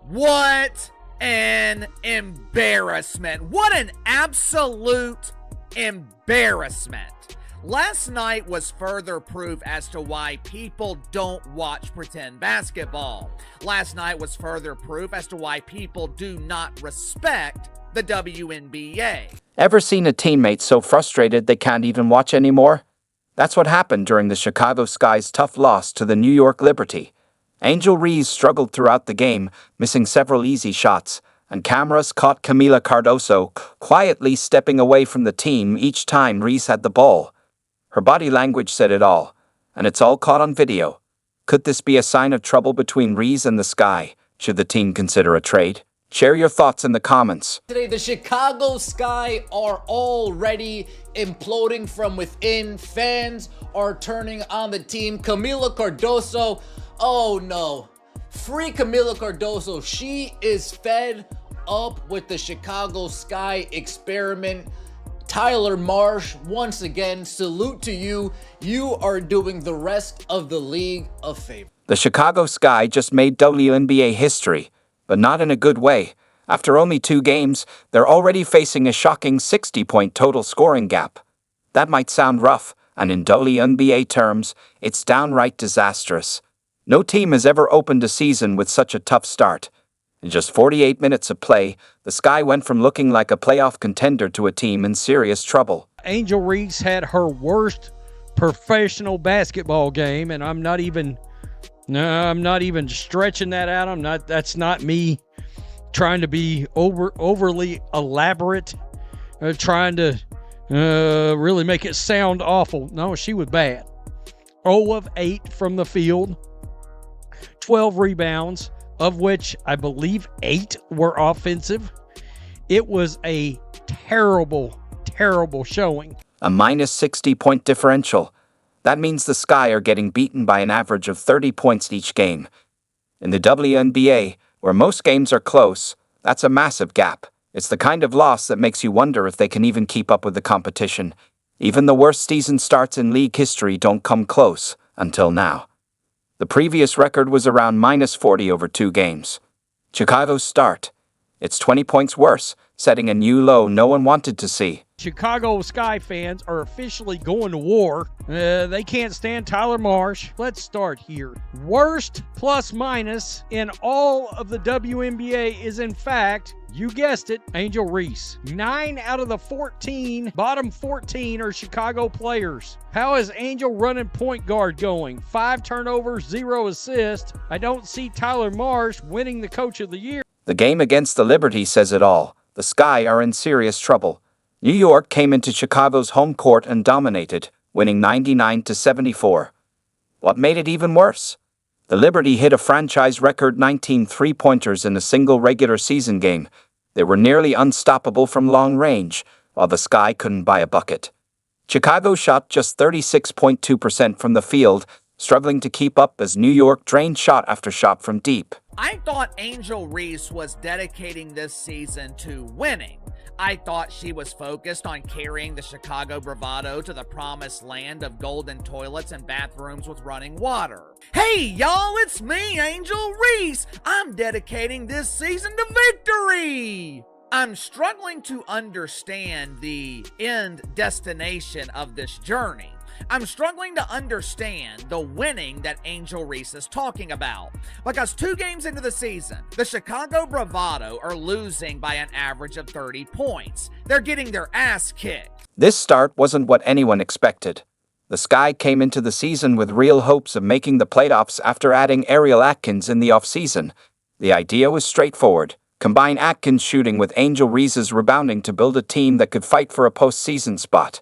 What an embarrassment. What an absolute embarrassment. Last night was further proof as to why people don't watch pretend basketball. Last night was further proof as to why people do not respect the WNBA. Ever seen a teammate so frustrated they can't even watch anymore? That's what happened during the Chicago Sky's tough loss to the New York Liberty. Angel Reese struggled throughout the game, missing several easy shots, and cameras caught Kamilla Cardoso quietly stepping away from the team each time Reese had the ball. Her body language said it all, and it's all caught on video. Could this be a sign of trouble between Reese and the Sky? Should the team consider a trade? Share your thoughts in the comments. Today, the Chicago Sky are already imploding from within. Fans are turning on the team. Kamilla Cardoso, oh no. Free Kamilla Cardoso. She is fed up with the Chicago Sky experiment. Tyler Marsh, once again, salute to you. You are doing the rest of the league a favor. The Chicago Sky just made WNBA history, but not in a good way. After only 2 games, they're already facing a shocking 60-point total scoring gap. That might sound rough, and in WNBA terms, it's downright disastrous. No team has ever opened a season with such a tough start. In just 48 minutes of play, the Sky went from looking like a playoff contender to a team in serious trouble. Angel Reese had her worst professional basketball game, and I'm not even stretching that out. That's not me trying to be overly elaborate, trying to really make it sound awful. No, she was bad. 0 of 8 from the field, 12 rebounds, of which I believe 8 were offensive. It was a terrible, terrible showing. A minus 60-point differential. That means the Sky are getting beaten by an average of 30 points each game. In the WNBA, where most games are close, that's a massive gap. It's the kind of loss that makes you wonder if they can even keep up with the competition. Even the worst season starts in league history don't come close until now. The previous record was around minus 40 over 2 games. Chicago's start. It's 20 points worse, setting a new low no one wanted to see. Chicago Sky fans are officially going to war. They can't stand Tyler Marsh. Let's start here. Worst plus minus in all of the WNBA is, in fact, you guessed it, Angel Reese. 9 out of the 14, bottom 14 are Chicago players. How is Angel running point guard going? 5 turnovers, 0 assists. I don't see Tyler Marsh winning the Coach of the Year. The game against the Liberty says it all. The Sky are in serious trouble. New York came into Chicago's home court and dominated, winning 99-74. What made it even worse? The Liberty hit a franchise record 19 three-pointers in a single regular season game. They were nearly unstoppable from long range, while the Sky couldn't buy a bucket. Chicago shot just 36.2% from the field, struggling to keep up as New York drained shot after shot from deep. I thought Angel Reese was dedicating this season to winning. I thought she was focused on carrying the Chicago bravado to the promised land of golden toilets and bathrooms with running water. Hey y'all, it's me, Angel Reese. I'm dedicating this season to victory. I'm struggling to understand the end destination of this journey. I'm struggling to understand the winning that Angel Reese is talking about. Because 2 games into the season, the Chicago Bravado are losing by an average of 30 points. They're getting their ass kicked. This start wasn't what anyone expected. The Sky came into the season with real hopes of making the playoffs after adding Ariel Atkins in the offseason. The idea was straightforward. Combine Atkins' shooting with Angel Reese's rebounding to build a team that could fight for a postseason spot.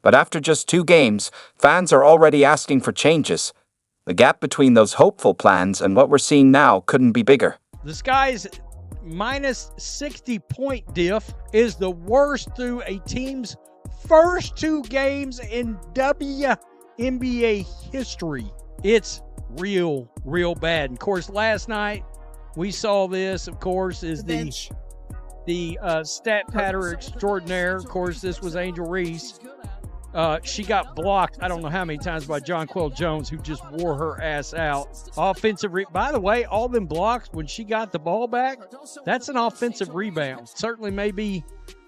But after just 2 games, fans are already asking for changes. The gap between those hopeful plans and what we're seeing now couldn't be bigger. The Sky's minus 60-point diff is the worst through a team's first 2 games in WNBA history. It's real bad. And of course, last night we saw this, of course, is the stat patter extraordinaire. Of course, this was Angel Reese. She got blocked, I don't know how many times, by Jonquel Jones, who just wore her ass out. By the way, all them blocks, when she got the ball back, that's an offensive rebound. Certainly maybe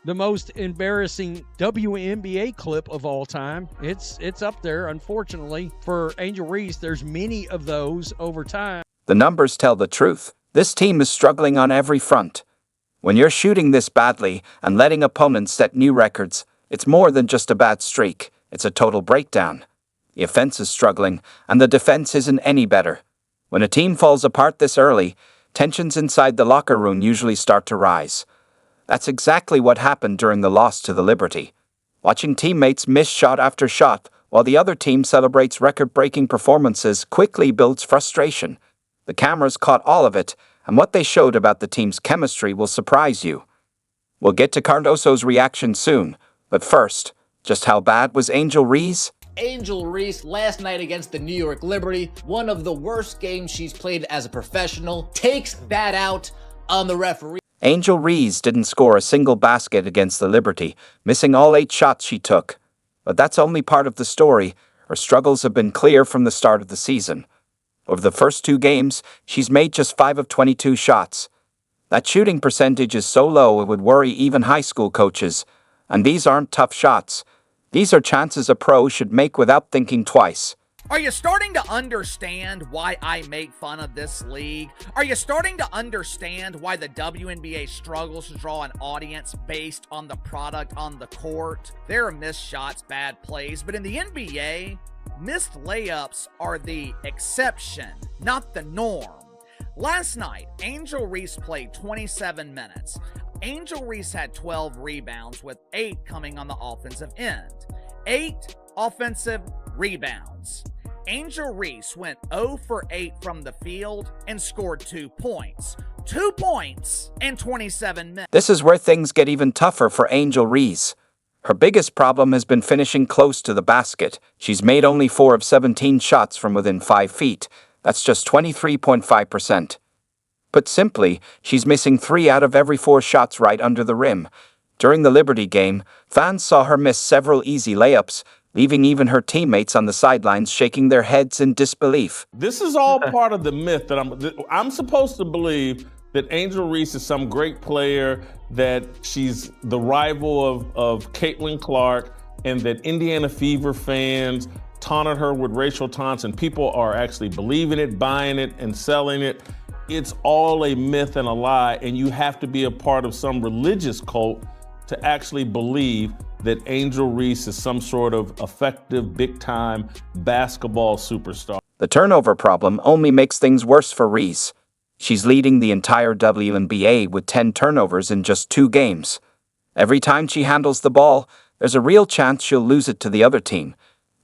the most embarrassing WNBA clip of all time. It's up there, unfortunately. For Angel Reese, there's many of those over time. The numbers tell the truth. This team is struggling on every front. When you're shooting this badly and letting opponents set new records, it's more than just a bad streak. It's a total breakdown. The offense is struggling, and the defense isn't any better. When a team falls apart this early, tensions inside the locker room usually start to rise. That's exactly what happened during the loss to the Liberty. Watching teammates miss shot after shot while the other team celebrates record-breaking performances quickly builds frustration. The cameras caught all of it, and what they showed about the team's chemistry will surprise you. We'll get to Cardoso's reaction soon, but first, just how bad was Angel Reese? Angel Reese last night against the New York Liberty, one of the worst games she's played as a professional, takes that out on the referee. Angel Reese didn't score a single basket against the Liberty, missing all 8 shots she took. But that's only part of the story. Her struggles have been clear from the start of the season. Over the first 2 games, she's made just 5 of 22 shots. That shooting percentage is so low it would worry even high school coaches. And these aren't tough shots. These are chances a pro should make without thinking twice. Are you starting to understand why I make fun of this league? Are you starting to understand why the WNBA struggles to draw an audience based on the product on the court? There are missed shots, bad plays, but in the NBA, missed layups are the exception, not the norm. Last night, Angel Reese played 27 minutes. Angel Reese had 12 rebounds, with 8 coming on the offensive end. 8 offensive rebounds. Angel Reese went 0 for 8 from the field and scored 2 points. 2 points in 27 minutes. This is where things get even tougher for Angel Reese. Her biggest problem has been finishing close to the basket. She's made only 4 of 17 shots from within 5 feet. That's just 23.5%. Put simply, she's missing 3 out of every 4 shots right under the rim. During the Liberty game, fans saw her miss several easy layups, leaving even her teammates on the sidelines shaking their heads in disbelief. This is all part of the myth that I'm supposed to believe that Angel Reese is some great player, that she's the rival of Caitlin Clark, and that Indiana Fever fans taunted her with racial taunts, and people are actually believing it, buying it, and selling it. It's all a myth and a lie, and you have to be a part of some religious cult to actually believe that Angel Reese is some sort of effective, big-time basketball superstar. The turnover problem only makes things worse for Reese. She's leading the entire WNBA with 10 turnovers in just 2 games. Every time she handles the ball, there's a real chance she'll lose it to the other team.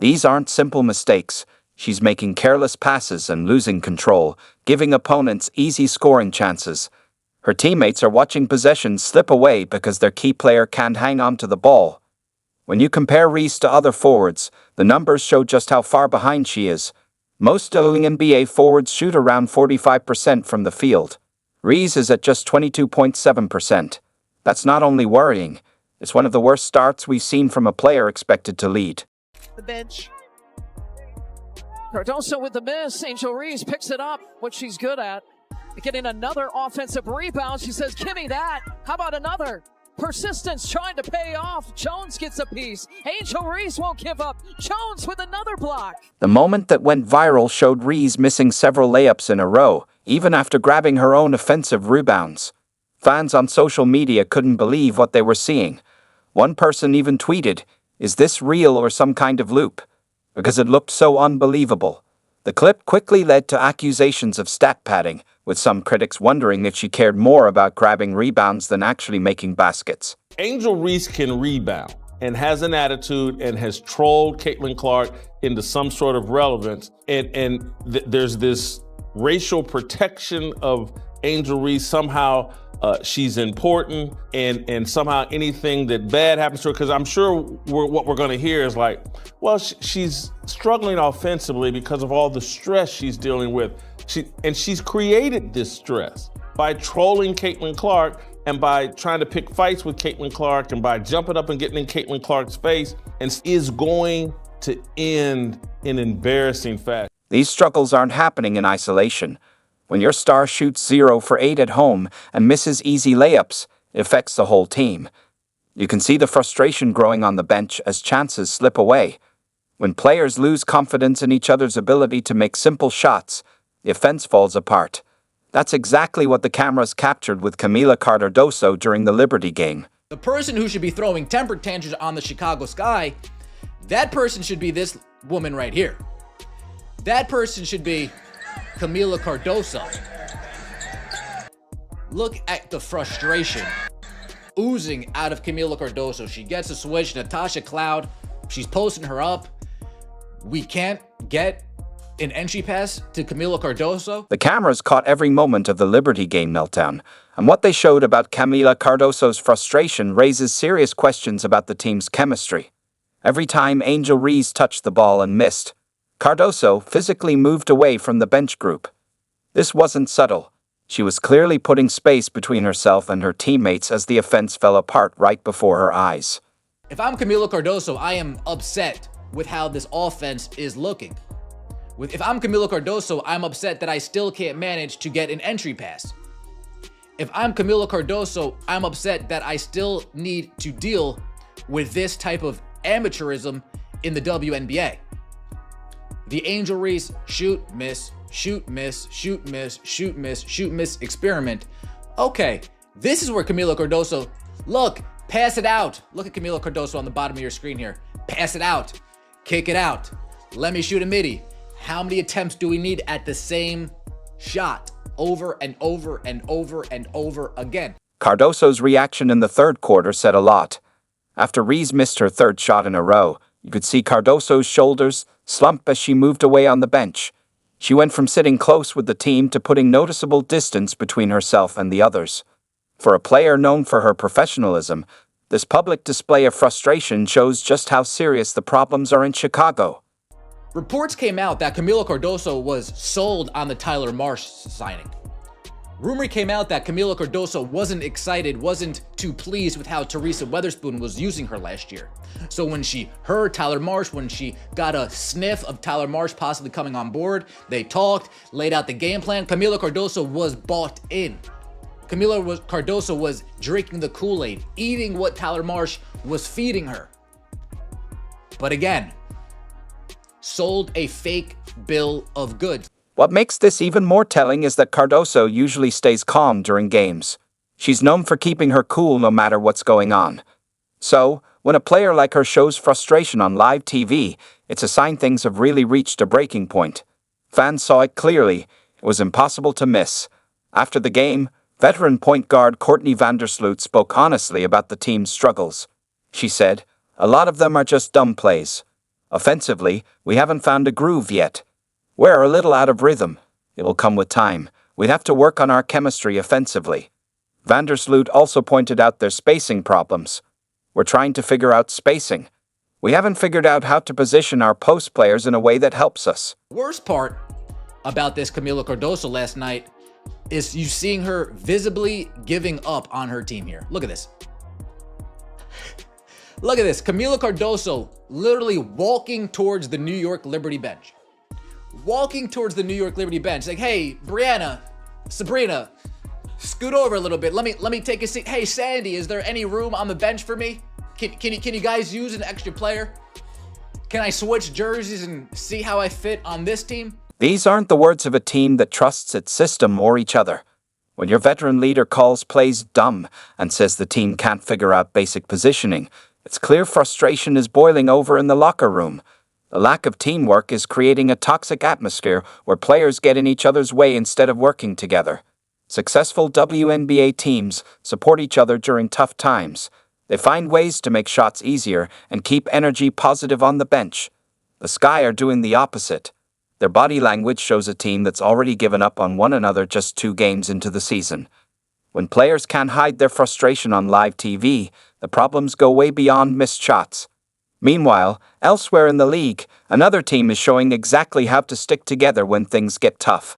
These aren't simple mistakes. She's making careless passes and losing control, giving opponents easy scoring chances. Her teammates are watching possessions slip away because their key player can't hang on to the ball. When you compare Reese to other forwards, the numbers show just how far behind she is. Most WNBA forwards shoot around 45% from the field. Reese is at just 22.7%. That's not only worrying, it's one of the worst starts we've seen from a player expected to lead. The bench. Cardoso with the miss. Angel Reese picks it up, what she's good at. Getting another offensive rebound. She says, give me that. How about another? Persistence trying to pay off. Jones gets a piece. Angel Reese won't give up. Jones with another block. The moment that went viral showed Reese missing several layups in a row, even after grabbing her own offensive rebounds. Fans on social media couldn't believe what they were seeing. One person even tweeted, "Is this real or some kind of loop?" Because it looked so unbelievable. The clip quickly led to accusations of stat padding, with some critics wondering if she cared more about grabbing rebounds than actually making baskets. Angel Reese can rebound and has an attitude and has trolled Caitlin Clark into some sort of relevance. There's this racial protection of Angel Reese. Somehow she's important, and somehow anything that bad happens to her, because I'm sure what we're going to hear is like, well, she's struggling offensively because of all the stress she's dealing with. She's created this stress by trolling Caitlin Clark and by trying to pick fights with Caitlin Clark and by jumping up and getting in Caitlin Clark's face, and is going to end in embarrassing fashion. These struggles aren't happening in isolation. When your star shoots 0 for 8 at home and misses easy layups, it affects the whole team. You can see the frustration growing on the bench as chances slip away. When players lose confidence in each other's ability to make simple shots, the offense falls apart. That's exactly what the cameras captured with Kamilla Cardoso during the Liberty game. The person who should be throwing temper tantrums on the Chicago Sky, that person should be this woman right here. That person should be Kamilla Cardoso. Look at the frustration oozing out of Kamilla Cardoso. She gets a switch, Natasha Cloud, she's posting her up. We can't get an entry pass to Kamilla Cardoso. The cameras caught every moment of the Liberty game meltdown, and what they showed about Kamilla Cardoso's frustration raises serious questions about the team's chemistry. Every time Angel Reese touched the ball and missed, Cardoso physically moved away from the bench group. This wasn't subtle. She was clearly putting space between herself and her teammates as the offense fell apart right before her eyes. If I'm Kamilla Cardoso, I am upset with how this offense is looking. If I'm Kamilla Cardoso, I'm upset that I still can't manage to get an entry pass. If I'm Kamilla Cardoso, I'm upset that I still need to deal with this type of amateurism in the WNBA. The Angel Reese shoot, miss, shoot, miss, shoot, miss, shoot, miss, shoot, miss experiment. Okay, this is where Kamilla Cardoso, look, pass it out. Look at Kamilla Cardoso on the bottom of your screen here. Pass it out, kick it out. Let me shoot a midi. How many attempts do we need at the same shot over and over and over and over again? Cardoso's reaction in the third quarter said a lot. After Reese missed her third shot in a row, you could see Cardoso's shoulders slump as she moved away on the bench. She went from sitting close with the team to putting noticeable distance between herself and the others. For a player known for her professionalism, this public display of frustration shows just how serious the problems are in Chicago. Reports came out that Kamilla Cardoso was sold on the Tyler Marsh signing. Rumor came out that Kamilla Cardoso wasn't excited, wasn't too pleased with how Teresa Weatherspoon was using her last year. So when she heard Tyler Marsh, when she got a sniff of Tyler Marsh possibly coming on board, they talked, laid out the game plan. Kamilla Cardoso was bought in. Kamilla Cardoso was drinking the Kool-Aid, eating what Tyler Marsh was feeding her. But again, sold a fake bill of goods. What makes this even more telling is that Cardoso usually stays calm during games. She's known for keeping her cool no matter what's going on. So, when a player like her shows frustration on live TV, it's a sign things have really reached a breaking point. Fans saw it clearly. It was impossible to miss. After the game, veteran point guard Courtney Vandersloot spoke honestly about the team's struggles. She said, "A lot of them are just dumb plays. Offensively, we haven't found a groove yet. We're a little out of rhythm. It will come with time. We have to work on our chemistry offensively." Vandersloot also pointed out their spacing problems. "We're trying to figure out spacing. We haven't figured out how to position our post players in a way that helps us." Worst part about this Kamilla Cardoso last night is you seeing her visibly giving up on her team here. Look at this. Look at this. Kamilla Cardoso literally walking towards the New York Liberty bench. Walking towards the New York Liberty bench. Like, hey, Brianna, Sabrina, scoot over a little bit. Let me take a seat. Hey, Sandy, is there any room on the bench for me? Can you guys use an extra player? Can I switch jerseys and see how I fit on this team? These aren't the words of a team that trusts its system or each other. When your veteran leader calls plays dumb and says the team can't figure out basic positioning, it's clear frustration is boiling over in the locker room. The lack of teamwork is creating a toxic atmosphere where players get in each other's way instead of working together. Successful WNBA teams support each other during tough times. They find ways to make shots easier and keep energy positive on the bench. The Sky are doing the opposite. Their body language shows a team that's already given up on one another just 2 games into the season. When players can't hide their frustration on live TV, the problems go way beyond missed shots. Meanwhile, elsewhere in the league, another team is showing exactly how to stick together when things get tough.